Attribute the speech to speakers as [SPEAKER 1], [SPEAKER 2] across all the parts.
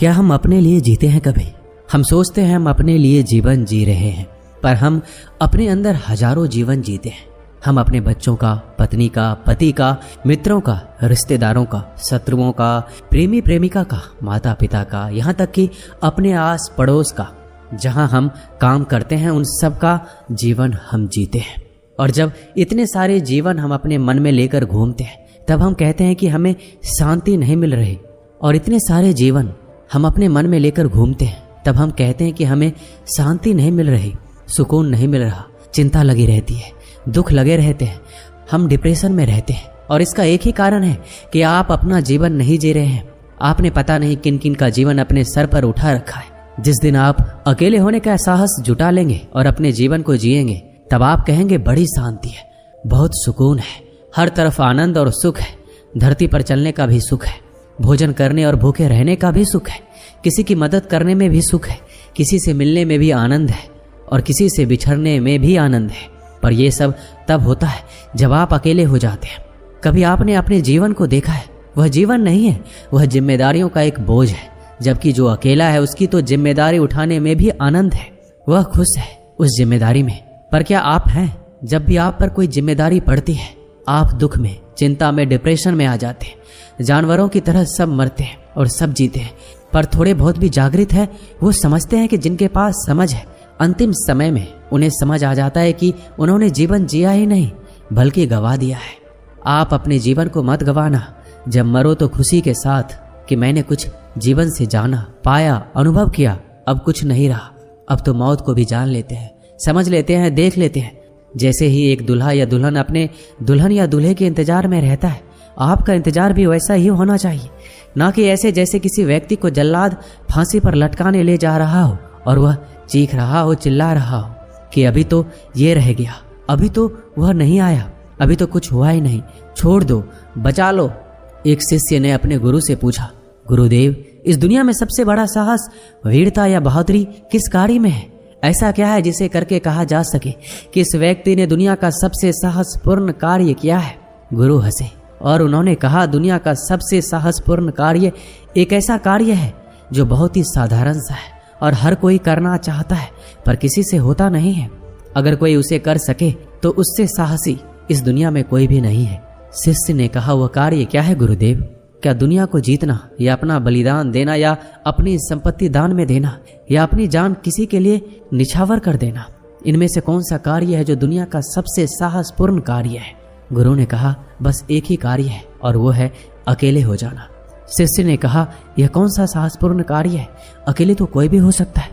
[SPEAKER 1] क्या हम अपने लिए जीते हैं कभी? हम सोचते हैं हम अपने लिए जीवन जी रहे हैं, पर हम अपने अंदर हजारों जीवन जीते हैं। हम अपने बच्चों का, पत्नी का, पति का, मित्रों का, रिश्तेदारों का, शत्रुओं का, प्रेमी प्रेमिका का, माता पिता का, यहाँ तक कि अपने आस पड़ोस का, जहाँ हम काम करते हैं उन सब का जीवन हम जीते हैं। और जब इतने सारे जीवन हम अपने मन में लेकर घूमते हैं तब हम कहते हैं कि हमें शांति नहीं मिल रही। और इतने सारे जीवन हम अपने मन में लेकर घूमते हैं तब हम कहते हैं कि हमें शांति नहीं मिल रही, सुकून नहीं मिल रहा, चिंता लगी रहती है, दुख लगे रहते हैं, हम डिप्रेशन में रहते हैं। और इसका एक ही कारण है कि आप अपना जीवन नहीं जी रहे हैं। आपने पता नहीं किन किन का जीवन अपने सर पर उठा रखा है। जिस दिन आप अकेले होने का साहस जुटा लेंगे और अपने जीवन को जिएंगे तब आप कहेंगे बड़ी शांति है, बहुत सुकून है, हर तरफ आनंद और सुख है। धरती पर चलने का भी सुख है, भोजन करने और भूखे रहने का भी सुख है, किसी की मदद करने में भी सुख है, किसी से मिलने में भी आनंद है और किसी से बिछड़ने में भी आनंद है। पर यह सब तब होता है जब आप अकेले हो जाते हैं। कभी आपने अपने जीवन को देखा है? वह जीवन नहीं है, वह जिम्मेदारियों का एक बोझ है। जबकि जो अकेला है उसकी तो जिम्मेदारी उठाने में भी आनंद है, वह खुश है उस जिम्मेदारी में। पर क्या आप हैं? जब भी आप पर कोई जिम्मेदारी पड़ती है आप दुख में, चिंता में, डिप्रेशन में आ जाते हैं। जानवरों की तरह सब मरते हैं और सब जीते हैं। पर थोड़े बहुत भी जागृत है वो समझते हैं कि जिनके पास समझ है अंतिम समय में उन्हें समझ आ जाता है कि उन्होंने जीवन जिया ही नहीं बल्कि गवा दिया है। आप अपने जीवन को मत गवाना। जब मरो तो खुशी के साथ कि मैंने कुछ जीवन से जाना, पाया, अनुभव किया। अब कुछ नहीं रहा, अब तो मौत को भी जान लेते हैं, समझ लेते हैं, देख लेते हैं। जैसे ही एक दूल्हा या दुल्हन अपने दुल्हन या दूल्हे के इंतजार में रहता है, आपका इंतजार भी वैसा ही होना चाहिए। ना कि ऐसे जैसे किसी व्यक्ति को जल्लाद फांसी पर लटकाने ले जा रहा हो और वह चीख रहा हो, चिल्ला रहा हो कि अभी तो ये रह गया, अभी तो वह नहीं आया, अभी तो कुछ हुआ ही नहीं, छोड़ दो, बचा लो। एक शिष्य ने अपने गुरु से पूछा, गुरुदेव, इस दुनिया में सबसे बड़ा साहस, वीरता या बहादुरी किस कार्य में है? ऐसा क्या है जिसे करके कहा जा सके कि इस व्यक्ति ने दुनिया का सबसे साहसपूर्ण कार्य किया है? गुरु हंसे और उन्होंने कहा, दुनिया का सबसे साहसपूर्ण कार्य एक ऐसा कार्य है जो बहुत ही साधारण सा है और हर कोई करना चाहता है पर किसी से होता नहीं है। अगर कोई उसे कर सके तो उससे साहसी इस दुनिया में कोई भी नहीं है। शिष्य ने कहा, वह कार्य क्या है गुरुदेव? क्या दुनिया को जीतना या अपना बलिदान देना या अपनी संपत्ति दान में देना या अपनी जान किसी के लिए निछावर कर देना? इनमें से कौन सा कार्य है जो दुनिया का सबसे साहसपूर्ण कार्य है? गुरु ने कहा, बस एक ही कार्य है और वो है अकेले हो जाना। शिष्य ने कहा, यह कौन सा साहसपूर्ण कार्य है? अकेले तो कोई भी हो सकता है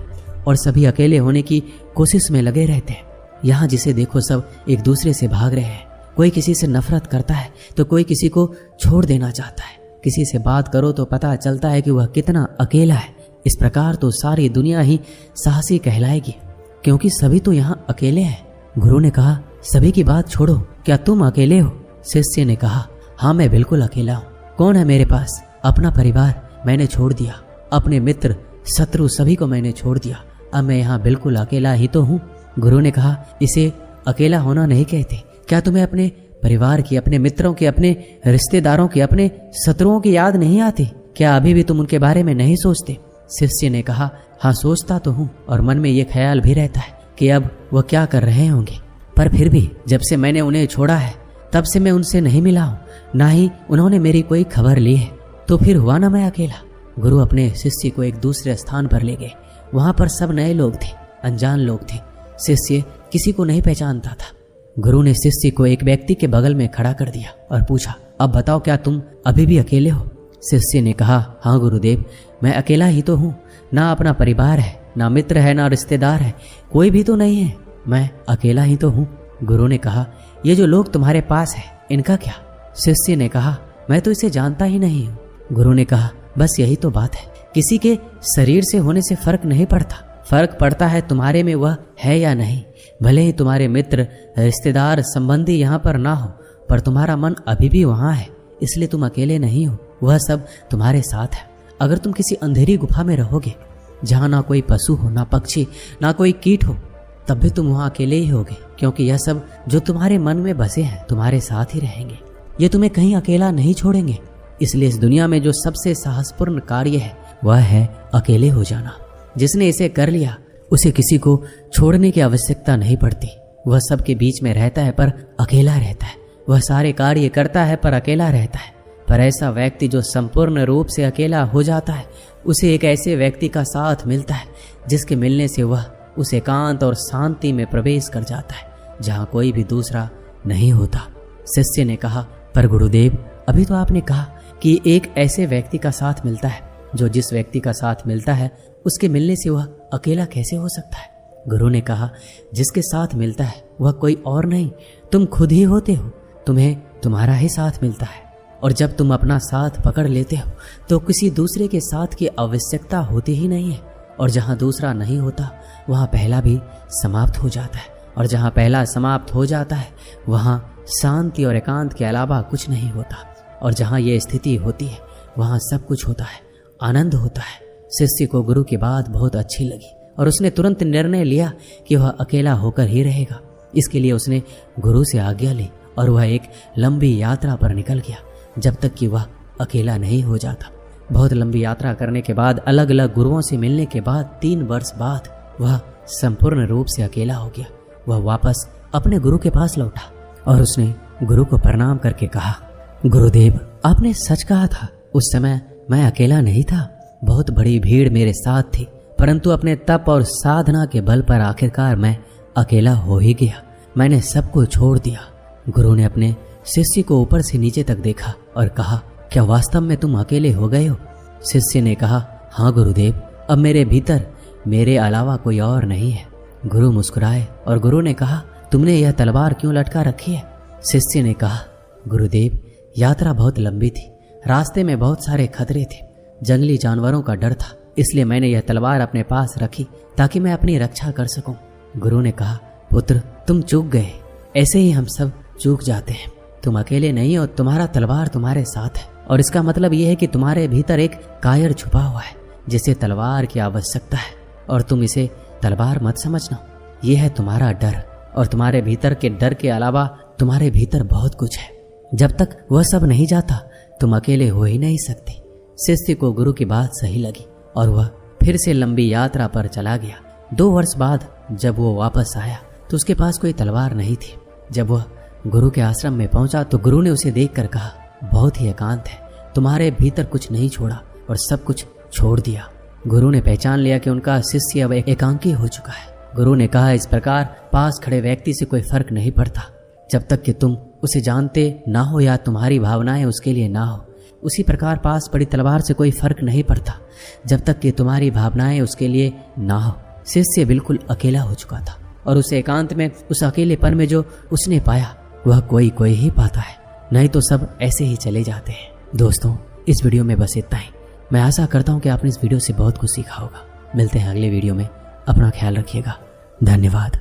[SPEAKER 1] और सभी अकेले होने की कोशिश में लगे रहते हैं। यहाँ जिसे देखो सब एक दूसरे से भाग रहे हैं। कोई किसी से नफरत करता है तो कोई किसी को छोड़ देना चाहता है। किसी से बात करो तो पता चलता है कि वह कितना अकेला है। इस प्रकार तो सारी दुनिया ही साहसी कहलाएगी क्योंकि सभी तो यहाँ अकेले हैं। गुरु ने कहा, सभी की बात छोड़ो, क्या तुम अकेले हो? शिष्य ने कहा, हाँ मैं बिल्कुल अकेला हूँ। कौन है मेरे पास? अपना परिवार मैंने छोड़ दिया, अपने मित्र, शत्रु सभी को मैंने छोड़ दिया। अब मैं यहाँ बिल्कुल अकेला ही तो हूँ। गुरु ने कहा, इसे अकेला होना नहीं कहते। क्या तुम्हें अपने परिवार की, अपने मित्रों की, अपने रिश्तेदारों की, अपने शत्रुओं की याद नहीं आती? क्या अभी भी तुम उनके बारे में नहीं सोचते? शिष्य ने कहा, हाँ सोचता तो हूँ और मन में ये ख्याल भी रहता है कि अब वह क्या कर रहे होंगे। पर फिर भी जब से मैंने उन्हें छोड़ा है तब से मैं उनसे नहीं मिला हूँ, ना ही उन्होंने मेरी कोई खबर ली है। तो फिर हुआ ना मैं अकेला। गुरु अपने शिष्य को एक दूसरे स्थान पर ले गए। वहां पर सब नए लोग थे, अनजान लोग थे। शिष्य किसी को नहीं पहचानता था। गुरु ने शिष्य को एक व्यक्ति के बगल में खड़ा कर दिया और पूछा, अब बताओ क्या तुम अभी भी अकेले हो? शिष्य ने कहा, हाँ गुरुदेव, मैं अकेला ही तो हूँ। ना अपना परिवार है, ना मित्र है, ना रिश्तेदार है, कोई भी तो नहीं है। मैं अकेला ही तो हूँ। गुरु ने कहा, ये जो लोग तुम्हारे पास है इनका क्या? शिष्य ने कहा, मैं तो इसे जानता ही नहीं हूँ। गुरु ने कहा, बस यही तो बात है। किसी के शरीर से होने से फर्क नहीं पड़ता। फर्क पड़ता है तुम्हारे में वह है या नहीं। भले ही तुम्हारे मित्र, रिश्तेदार, संबंधी यहाँ पर ना हो पर तुम्हारा मन अभी भी वहाँ है, इसलिए तुम अकेले नहीं हो। वह सब तुम्हारे साथ है। अगर तुम किसी अंधेरी गुफा में रहोगे जहाँ ना कोई पशु हो, ना पक्षी, ना कोई कीट हो, तब भी तुम वहाँ अकेले ही होगे क्योंकि यह सब जो तुम्हारे मन में बसे हैं तुम्हारे साथ ही रहेंगे। ये तुम्हें कहीं अकेला नहीं छोड़ेंगे। इसलिए इस दुनिया में जो सबसे साहसपूर्ण कार्य है वह है अकेले हो जाना। जिसने इसे कर लिया उसे किसी को छोड़ने की आवश्यकता नहीं पड़ती। वह सबके बीच में रहता है पर अकेला रहता है। वह सारे कार्य करता है पर अकेला रहता है। पर ऐसा व्यक्ति जो संपूर्ण रूप से अकेला हो जाता है, उसे एक ऐसे व्यक्ति का साथ मिलता है जिसके मिलने से वह उस एकांत और शांति में प्रवेश कर जाता है जहाँ कोई भी दूसरा नहीं होता। शिष्य ने कहा, पर गुरुदेव, अभी तो आपने कहा कि एक ऐसे व्यक्ति का साथ मिलता है जो जिस व्यक्ति का साथ मिलता है उसके मिलने से वह अकेला कैसे हो सकता है। गुरु ने कहा, जिसके साथ मिलता है वह कोई और नहीं, तुम खुद ही होते हो। तुम्हें तुम्हारा ही साथ मिलता है और जब तुम अपना साथ पकड़ लेते हो तो किसी दूसरे के साथ की आवश्यकता होती ही नहीं है। और जहाँ दूसरा नहीं होता वहाँ पहला भी समाप्त हो जाता है, और जहाँ पहला समाप्त हो जाता है वहाँ शांति और एकांत के अलावा कुछ नहीं होता। और जहाँ ये स्थिति होती है वहाँ सब कुछ होता है, आनंद होता है। शिष्य को गुरु की बात बहुत अच्छी लगी और उसने तुरंत निर्णय लिया कि वह अकेला होकर ही रहेगा। इसके लिए उसने गुरु से आज्ञा ली और वह एक लंबी यात्रा पर निकल गया जब तक कि वह अकेला नहीं हो जाता। बहुत लंबी यात्रा करने के बाद, अलग अलग गुरुओं से मिलने के बाद 3 वर्ष बाद वह संपूर्ण रूप से अकेला हो गया। वह वापस अपने गुरु के पास लौटा और उसने गुरु को प्रणाम करके कहा, गुरुदेव, आपने सच कहा था। उस समय मैं अकेला नहीं था, बहुत बड़ी भीड़ मेरे साथ थी, परंतु अपने तप और साधना के बल पर आखिरकार मैं अकेला हो ही गया। मैंने सबको छोड़ दिया। गुरु ने अपने शिष्य को ऊपर से नीचे तक देखा और कहा, क्या वास्तव में तुम अकेले हो गए हो? शिष्य ने कहा, हाँ गुरुदेव, अब मेरे भीतर मेरे अलावा कोई और नहीं है। गुरु मुस्कुराए और गुरु ने कहा, तुमने यह तलवार क्यों लटका रखी है? शिष्य ने कहा, गुरुदेव, यात्रा बहुत लंबी थी, रास्ते में बहुत सारे खतरे थे, जंगली जानवरों का डर था, इसलिए मैंने यह तलवार अपने पास रखी ताकि मैं अपनी रक्षा कर सकूं। गुरु ने कहा, पुत्र, तुम चूक गए। ऐसे ही हम सब चूक जाते हैं। तुम अकेले नहीं हो, तुम्हारा तलवार तुम्हारे साथ है, और इसका मतलब यह है कि तुम्हारे भीतर एक कायर छुपा हुआ है जिसे तलवार की आवश्यकता है, और तुम इसे तलवार मत समझना। यह है तुम्हारा डर, और तुम्हारे भीतर के डर के अलावा तुम्हारे भीतर बहुत कुछ है। जब तक वह सब नहीं जाता तुम अकेले हो ही नहीं सकते। शिष्य को गुरु की बात सही लगी और वह फिर से लंबी यात्रा पर चला गया। 2 वर्ष बाद जब वो वापस आया तो उसके पास कोई तलवार नहीं थी। जब वह गुरु के आश्रम में पहुंचा तो गुरु ने उसे देखकर कहा, बहुत ही एकांत है, तुम्हारे भीतर कुछ नहीं छोड़ा और सब कुछ छोड़ दिया। गुरु ने पहचान लिया कि उनका शिष्य अब एकांकी हो चुका है। गुरु ने कहा, इस प्रकार पास खड़े व्यक्ति से कोई फर्क नहीं पड़ता जब तक कि तुम उसे जानते ना हो या तुम्हारी भावनाएं उसके लिए ना हो। उसी प्रकार पास पड़ी तलवार से कोई फर्क नहीं पड़ता जब तक कि तुम्हारी भावनाएं उसके लिए ना हो। शिष्य बिल्कुल अकेला हो चुका था और उस एकांत में, उस अकेलेपन में जो उसने पाया वह कोई ही पाता है, नहीं तो सब ऐसे ही चले जाते हैं। दोस्तों, इस वीडियो में बस इतना ही। मैं आशा करता हूँ कि आपने इस वीडियो से बहुत कुछ सीखा होगा। मिलते हैं अगले वीडियो में। अपना ख्याल रखिएगा। धन्यवाद।